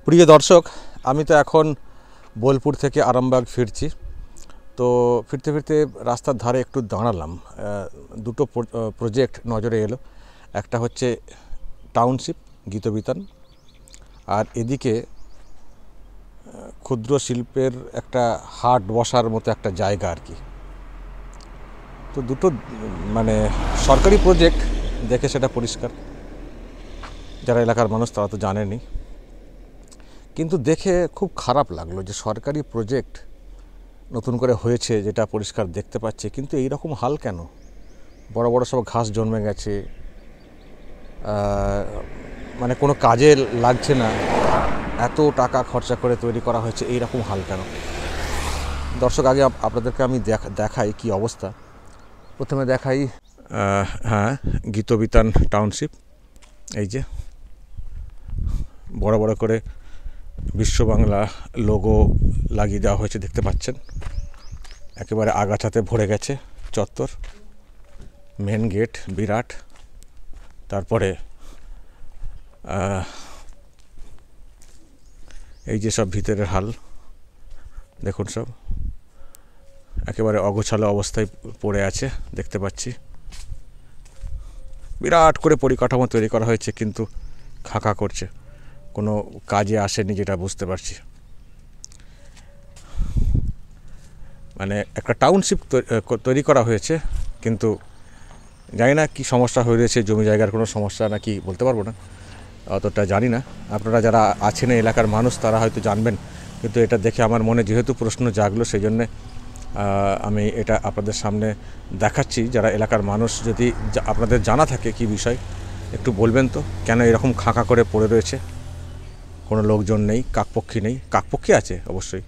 প্রিয় দর্শক, আমি তো এখন বোলপুর থেকে আরামবাগ ফিরছি। তো ফিরতে ফিরতে রাস্তার ধারে একটু দাঁড়ালাম। দুটো প্রজেক্ট নজরে এলো। একটা হচ্ছে টাউনশিপ গীতবিতান, আর এদিকে ক্ষুদ্র শিল্পের একটা হাট বসার মতো একটা জায়গা আর কি। তো দুটো সরকারি প্রজেক্ট দেখে সেটা পরিষ্কার, যারা এলাকার মানুষ তারা তো জানেনি। কিন্তু দেখে খুব খারাপ লাগলো যে সরকারি প্রজেক্ট নতুন করে হয়েছে, যেটা পরিষ্কার দেখতে পাচ্ছে, কিন্তু এই রকম হাল কেন? বড় বড় সব ঘাস জন্মে গেছে, কোনো কাজে লাগছে না, এত টাকা খরচা করে তৈরি করা হয়েছে, এই রকম হাল কেন? দর্শক, আগে আপনাদেরকে আমি দেখাই কি অবস্থা। প্রথমে দেখাই গীতবিতান টাউনশিপ। এই যে বড় বড় করে বিশ্ব বাংলা লোগো লাগিয়ে দেওয়া হয়েছে, দেখতে পাচ্ছেন। একেবারে আগাছাতে ভরে গেছে চত্বর। মেন গেট বিরাট, তারপরে এই যে সব ভিতরের হাল দেখুন, সব একেবারে অগোছালো অবস্থায় পড়ে আছে দেখতে পাচ্ছি। বিরাট করে পরিকাঠামো তৈরি করা হয়েছে, কিন্তু খাঁকা করছে, কোনো কাজে আসেনি, যেটা বুঝতে পারছি। একটা টাউনশিপ তৈরি করা হয়েছে, কিন্তু জানি না কি সমস্যা হয়ে রয়েছে, জমি জায়গার কোনো সমস্যা নাকি বলতে পারবো না, অতটা জানি না। আপনারা যারা আছেন এলাকার মানুষ তারা হয়তো জানবেন, কিন্তু এটা দেখে আমার মনে যেহেতু প্রশ্ন জাগলো, সেই জন্যে আমি এটা আপনাদের সামনে দেখাচ্ছি। যারা এলাকার মানুষ, যদি আপনাদের জানা থাকে কি বিষয়, একটু বলবেন তো, কেন এরকম খাঁকা করে পড়ে রয়েছে? কোনো লোকজন নেই, কাকপক্ষী নেই, কাকপক্ষী আছে অবশ্যই,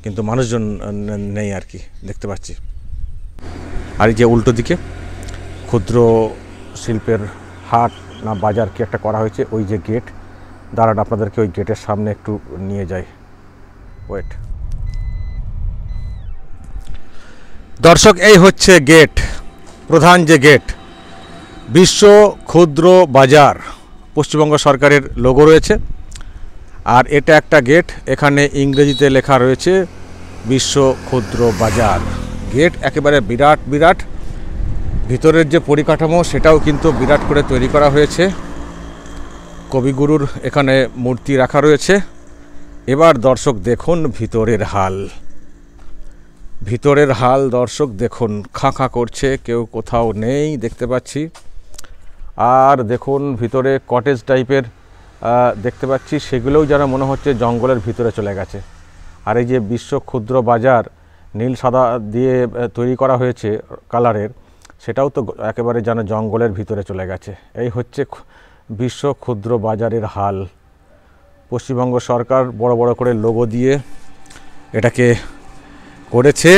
কিন্তু মানুষজন নেই আর কি, দেখতে পাচ্ছি। আর এই যে উল্টো দিকে ক্ষুদ্র শিল্পের হাট না বাজার কি একটা করা হয়েছে, ওই যে গেট, দাঁড়ান আপনাদেরকে ওই গেটের সামনে একটু নিয়ে যাই। ওয়েট দর্শক, এই হচ্ছে গেট, প্রধান যে গেট, বিশ্ব ক্ষুদ্র বাজার, পশ্চিমবঙ্গ সরকারের লোগো রয়েছে। আর এটা একটা গেট, এখানে ইংরেজিতে লেখা রয়েছে বিশ্ব ক্ষুদ্র বাজার। গেট একেবারে বিরাট বিরাট, ভিতরের যে পরিকাঠামো সেটাও কিন্তু বিরাট করে তৈরি করা হয়েছে। কবিগুরুর এখানে মূর্তি রাখা রয়েছে। এবার দর্শক দেখুন ভিতরের হাল, ভিতরের হাল দর্শক দেখুন, খাঁ করছে, কেউ কোথাও নেই দেখতে পাচ্ছি। আর দেখুন ভিতরে কটেজ টাইপের দেখতে পাচ্ছি, সেগুলোও যেন মনে হচ্ছে জঙ্গলের ভিতরে চলে গেছে। আর এই যে বিশ্ব ক্ষুদ্র বাজার নীল সাদা দিয়ে তৈরি করা হয়েছে কালারের, সেটাও তো একেবারে যেন জঙ্গলের ভিতরে চলে গেছে। এই হচ্ছে বিশ্ব ক্ষুদ্র বাজারের হাল। পশ্চিমবঙ্গ সরকার বড় বড় করে লোগো দিয়ে এটাকে করেছে,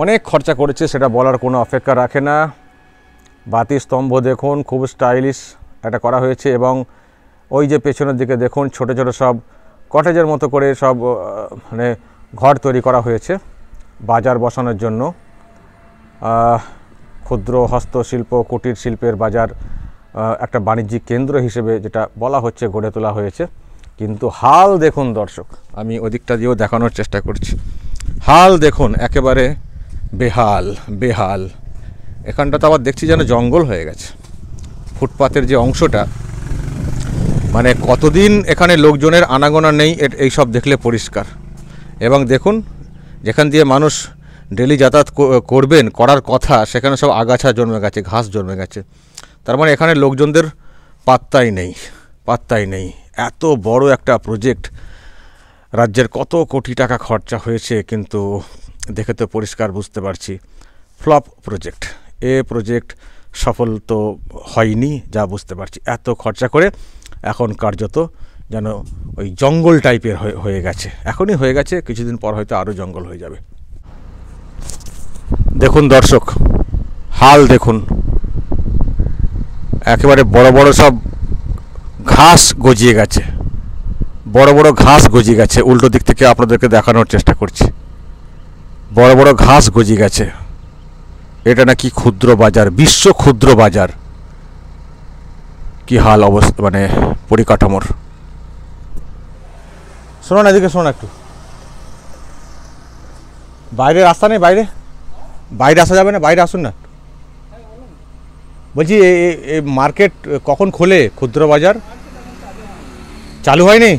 অনেক খরচা করেছে, সেটা বলার কোনো অপেক্ষা রাখে না। বাতি স্তম্ভ দেখুন, খুব স্টাইলিশ এটা করা হয়েছে। এবং ওই যে পেছনের দিকে দেখুন, ছোট ছোট সব কটেজের মতো করে সব ঘর তৈরি করা হয়েছে বাজার বসানোর জন্য। ক্ষুদ্র হস্তশিল্প কুটির শিল্পের বাজার একটা বাণিজ্যিক কেন্দ্র হিসেবে যেটা বলা হচ্ছে গড়ে তোলা হয়েছে। কিন্তু হাল দেখুন দর্শক, আমি ওদিকটা দিয়েও দেখানোর চেষ্টা করছি। হাল দেখুন একেবারে বেহাল বেহাল। এখানটা তো আবার দেখছি যেন জঙ্গল হয়ে গেছে। ফুটপাতের যে অংশটা, কতদিন এখানে লোকজনের আনাগোনা নেই, এইসব দেখলে পরিষ্কার। এবং দেখুন, যেখান দিয়ে মানুষ ডেলি যাতায়াত করবেন, করার কথা, সেখানে সব আগাছা জন্মে গেছে, ঘাস জন্মে গেছে। তার মানে এখানে লোকজনদের পাত্তাই নেই, পাত্তাই নেই। এত বড় একটা প্রজেক্ট, রাজ্যের কত কোটি টাকা খরচা হয়েছে, কিন্তু দেখে তো পরিষ্কার বুঝতে পারছি ফ্লপ প্রজেক্ট। এ প্রজেক্ট সফল তো হয়নি, যা বুঝতে পারছি। এত খরচা করে এখন কার্যত যেন ওই জঙ্গল টাইপের হয়ে গেছে। এখনই হয়ে গেছে, কিছুদিন পর হয়তো আরও জঙ্গল হয়ে যাবে। দেখুন দর্শক, হাল দেখুন, একেবারে বড় বড় সব ঘাস গজিয়ে গেছে, বড় বড় ঘাস গজিয়ে গেছে। উল্টো দিক থেকে আপনাদেরকে দেখানোর চেষ্টা করছি, বড় বড় ঘাস গজিয়ে গেছে। এটা নাকি ক্ষুদ্র বাজার, বিশ্ব ক্ষুদ্র বাজার। কি হাল অবস্থা পরিকাঠামোর। শোনো না, এদিকে শোনো একটু। বাইরে রাস্তা নেই? বাইরে বাইরে আসা যাবে না? বাইরে আসুন না। বলছি এই মার্কেট কখন খোলে? ক্ষুদ্র বাজার চালু হয়নি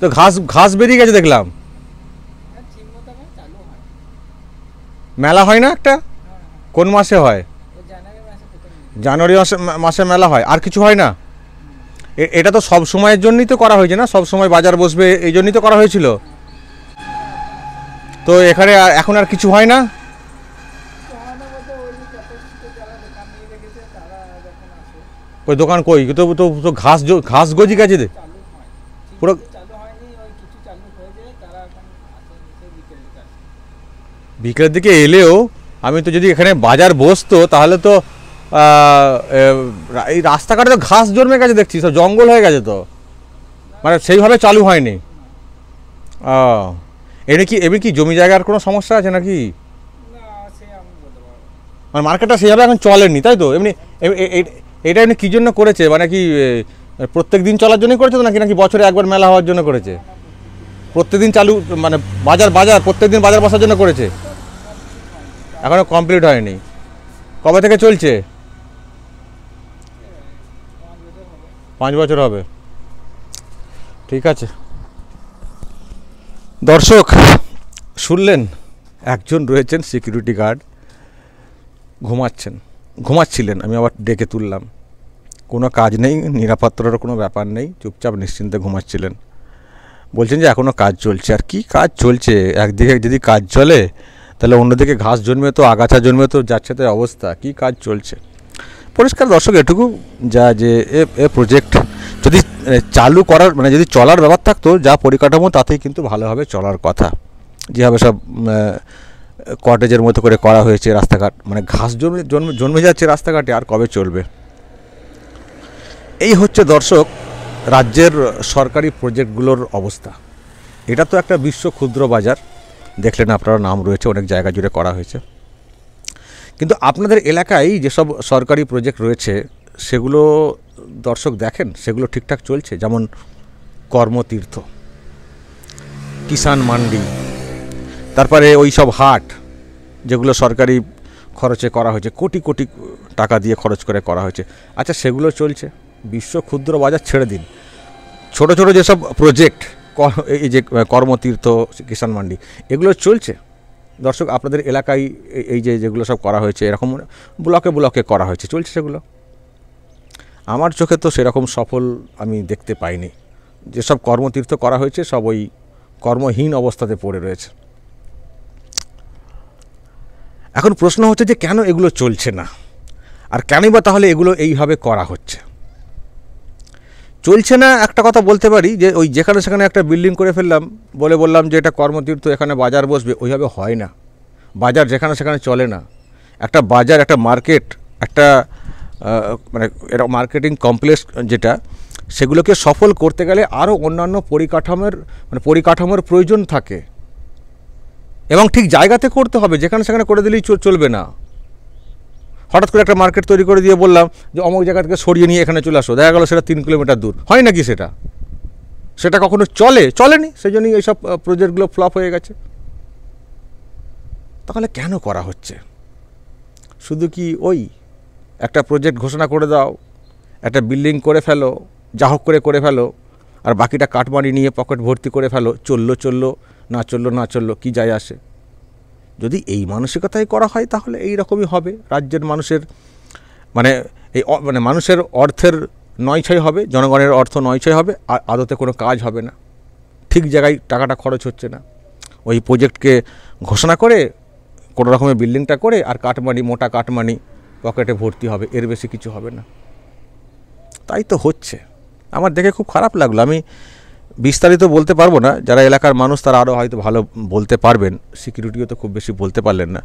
তো? ঘাস বেরিয়ে গেছে দেখলাম। মেলা হয় না একটা? কোন মাসে হয়? জানুয়ারি মাসে মেলা হয়। আর কিছু হয় না? এটা তো সব সময়ের জন্যই তো করা হয়েছে না? সব সময় বাজার বসবে এই জন্যই তো করা হয়েছিল। তো এখানে এখন আর কিছু হয় না? ওই দোকান কই? তো তো তো ঘাস গজি গেছে পুরো। বিকেলের দিকে এলেও আমি তো, যদি এখানে বাজার বসতো তাহলে তো এই রাস্তাঘাটে তো ঘাস জন্মে গেছে দেখছি, সব জঙ্গল হয়ে গেছে তো, মানে সেইভাবে চালু হয়নি। এমনি কি জমি জায়গার কোনো সমস্যা আছে নাকি? মানে মার্কেটটা সেইভাবে এখন চলেনি, তাই তো? এমনি এটা এমনি কী জন্য করেছে? মানে কি প্রত্যেক দিন চলার জন্যই করেছে তো, নাকি নাকি বছরে একবার মেলা হওয়ার জন্য করেছে? প্রত্যেকদিন চালু, মানে বাজার প্রত্যেকদিন বাজার বসার জন্য করেছে? এখনও কমপ্লিট হয়নি। কবে থেকে চলছে? 5 বছর হবে। ঠিক আছে। দর্শক শুনলেন, একজন রয়েছেন সিকিউরিটি গার্ড, ঘুমাচ্ছিলেন। আমি আবার ডেকে তুললাম। কোনো কাজ নেই, নিরাপত্তার কোনো ব্যাপার নেই, চুপচাপ নিশ্চিন্তে ঘুমাচ্ছিলেন। বলছেন যে এখনও কাজ চলছে। আর কি কাজ চলছে? একদিকে যদি কাজ চলে তাহলে অন্যদিকে ঘাস জন্মে তো, আগাছা জন্মে তো যাচ্ছে তাই অবস্থা। কি কাজ চলছে পরিষ্কার। দর্শক এটুকু যা, যে এ প্রজেক্ট যদি চালু করার, মানে যদি চলার ব্যাপার থাকতো, যা পরিকাঠামো তাতেই কিন্তু ভালোভাবে চলার কথা। যেভাবে সব কটেজের মতো করে করা হয়েছে রাস্তাঘাট, মানে ঘাস জন্মে যাচ্ছে রাস্তাঘাটে, আর কবে চলবে? এই হচ্ছে দর্শক রাজ্যের সরকারি প্রজেক্টগুলোর অবস্থা। এটা তো একটা বিশ্ব ক্ষুদ্র বাজার, দেখলেন আপনারা, নাম রয়েছে, অনেক জায়গা জুড়ে করা হয়েছে। কিন্তু আপনাদের এলাকায় যেসব সরকারি প্রজেক্ট রয়েছে সেগুলো দর্শক দেখেন, সেগুলো ঠিকঠাক চলছে? যেমন কর্মতীর্থ, কিষাণ মান্ডি, তারপরে ওই সব হাট যেগুলো সরকারি খরচে করা হয়েছে, কোটি কোটি টাকা দিয়ে খরচ করে করা হয়েছে। আচ্ছা, সেগুলো চলছে? বিশ্ব ক্ষুদ্র বাজার ছেড়ে দিন, ছোট ছোট যেসব প্রজেক্ট, এই যে কর্মতীর্থ, কিষাণ মান্ডি, এগুলো চলছে? দর্শক আপনাদের এলাকায় এই যেগুলো সব করা হয়েছে, এরকম ব্লকে ব্লকে করা হয়েছে, চলছে সেগুলো? আমার চোখে তো সেরকম সফল আমি দেখতে পাইনি। যেসব কর্মতীর্থ করা হয়েছে সব ওই কর্মহীন অবস্থাতে পড়ে রয়েছে। এখন প্রশ্ন হচ্ছে যে কেন এগুলো চলছে না, আর কেনই বা তাহলে এগুলো এইভাবে করা হচ্ছে? চলছে না একটা কথা বলতে পারি, যে ওই যেখানে সেখানে একটা বিল্ডিং করে ফেললাম, বললাম যে এটা কর্মতীর্থ, এখানে বাজার বসবে, ওইভাবে হয় না। বাজার যেখানে সেখানে চলে না। একটা বাজার, একটা মার্কেট, একটা মানে এটা মার্কেটিং কমপ্লেক্স যেটা, সেগুলোকে সফল করতে গেলে আরও অন্যান্য পরিকাঠামোর প্রয়োজন থাকে, এবং ঠিক জায়গাতে করতে হবে। যেখানে সেখানে করে দিলেই চলবে না। হঠাৎ করে একটা মার্কেট তৈরি করে দিয়ে বললাম যে অমুক জায়গা থেকে সরিয়ে নিয়ে এখানে চলে আসো, দেখা গেলো সেটা 3 কিলোমিটার দূর। হয় নাকি সেটা কখনো চলেনি? সেই জন্যই এইসব প্রজেক্টগুলো ফ্লপ হয়ে গেছে। তাহলে কেন করা হচ্ছে? শুধু কি ওই একটা প্রজেক্ট ঘোষণা করে দাও, একটা বিল্ডিং করে ফেলো, যা হোক করে ফেলো, আর বাকিটা কাটমানি নিয়ে পকেট ভর্তি করে ফেলো, চললো না চললো কি যায় আসে? যদি এই মানসিকতায় করা হয় তাহলে এই রকমই হবে। রাজ্যের মানুষের মানুষের অর্থের নয়ছয় হবে, জনগণের অর্থ নয়ছয় হবে, আর আদতে কোনো কাজ হবে না। ঠিক জায়গায় টাকাটা খরচ হচ্ছে না। ওই প্রজেক্টকে ঘোষণা করে কোনো রকমের বিল্ডিংটা করে আর মোটা কাটমানি পকেটে ভর্তি হবে, এর বেশি কিছু হবে না। তাই তো হচ্ছে। আমার দেখে খুব খারাপ লাগলো। আমি বিস্তারিত বলতে পারবো না, যারা এলাকার মানুষ তারা আরও হয়তো ভালো বলতে পারবেন। সিকিউরিটিও তো খুব বেশি বলতে পারলেন না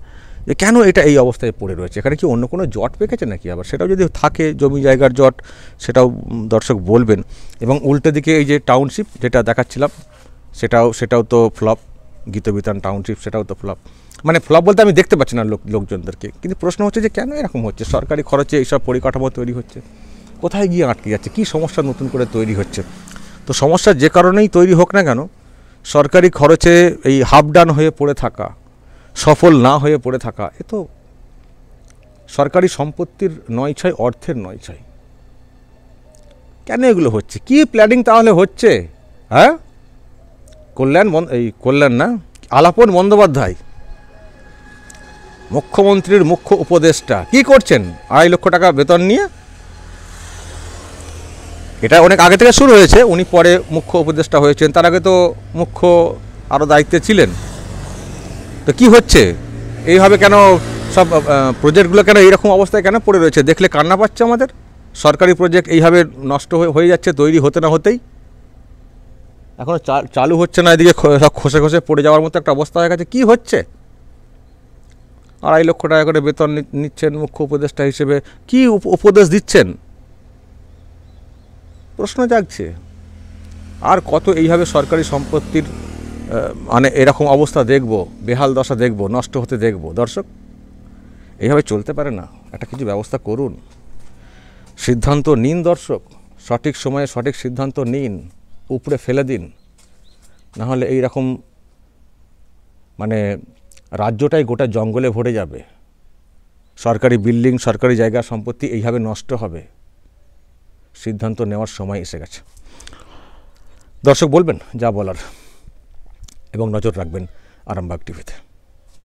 যে কেন এটা এই অবস্থায় পড়ে রয়েছে। এখানে কি অন্য কোনো জট পেকেছে নাকি? আবার সেটাও যদি থাকে, জমি জায়গার জট, সেটাও দর্শক বলবেন। এবং উল্টো দিকে এই যে টাউনশিপ যেটা দেখাচ্ছিলাম, সেটাও তো ফ্লপ। গীতবিতান টাউনশিপ, সেটাও তো ফ্লপ। মানে ফ্লপ বলতে আমি দেখতে পাচ্ছি না লোকজনদেরকে। কিন্তু প্রশ্ন হচ্ছে যে কেন এরকম হচ্ছে? সরকারি খরচে এইসব পরিকাঠামো তৈরি হচ্ছে, কোথায় গিয়ে আটকে যাচ্ছে? কী সমস্যা নতুন করে তৈরি হচ্ছে? তো সমস্যা যে কারণেই তৈরি হোক না কেন, সরকারি খরচে এই হাফ ডান হয়ে পড়ে থাকা, সফল না হয়ে পড়ে থাকা, এ তো সরকারি সম্পত্তির নয় ছয়, অর্থের নয় ছয়। কেন এগুলো হচ্ছে? কি প্ল্যানিং তাহলে হচ্ছে? হ্যাঁ, কল্যাণ না, আলাপন বন্দ্যোপাধ্যায় মুখ্যমন্ত্রীর মুখ্য উপদেষ্টা কি করছেন 2.5 লক্ষ টাকা বেতন নিয়ে? এটা অনেক আগে থেকে শুরু হয়েছে, উনি পরে মুখ্য উপদেষ্টা হয়েছেন, তার আগে তো মুখ্য আরও দায়িত্বে ছিলেন। তো কি হচ্ছে? এইভাবে কেন সব প্রজেক্টগুলো কেন এইরকম অবস্থায় কেন পড়ে রয়েছে? দেখলে কান্না পাচ্ছে আমাদের। সরকারি প্রজেক্ট এইভাবে নষ্ট হয়ে যাচ্ছে তৈরি হতে না হতেই, এখনও চালু হচ্ছে না, এদিকে সব খসে খসে পড়ে যাওয়ার মতো একটা অবস্থা হয়ে গেছে। কী হচ্ছে? 2.5 লক্ষ টাকা করে বেতন নিচ্ছেন মুখ্য উপদেষ্টা হিসেবে, কি উপদেশ দিচ্ছেন? প্রশ্ন জাগছে। আর কত এইভাবে সরকারি সম্পত্তির মানে এরকম অবস্থা দেখব, বেহাল দশা দেখব, নষ্ট হতে দেখব? দর্শক, এইভাবে চলতে পারে না, একটা কিছু ব্যবস্থা করুন, সিদ্ধান্ত নিন দর্শক, সঠিক সময়ে সঠিক সিদ্ধান্ত নিন, উপরে ফেলে দিন, নাহলে এই রকম মানে রাজ্যটাই গোটা জঙ্গলে ভরে যাবে, সরকারি বিল্ডিং, সরকারি জায়গা, সম্পত্তি এইভাবে নষ্ট হবে। সিদ্ধান্ত নেওয়ার সময় এসে গেছে। দর্শক বলবেন যা বলার এবং নজর রাখবেন আরামবাগ টিভিতে।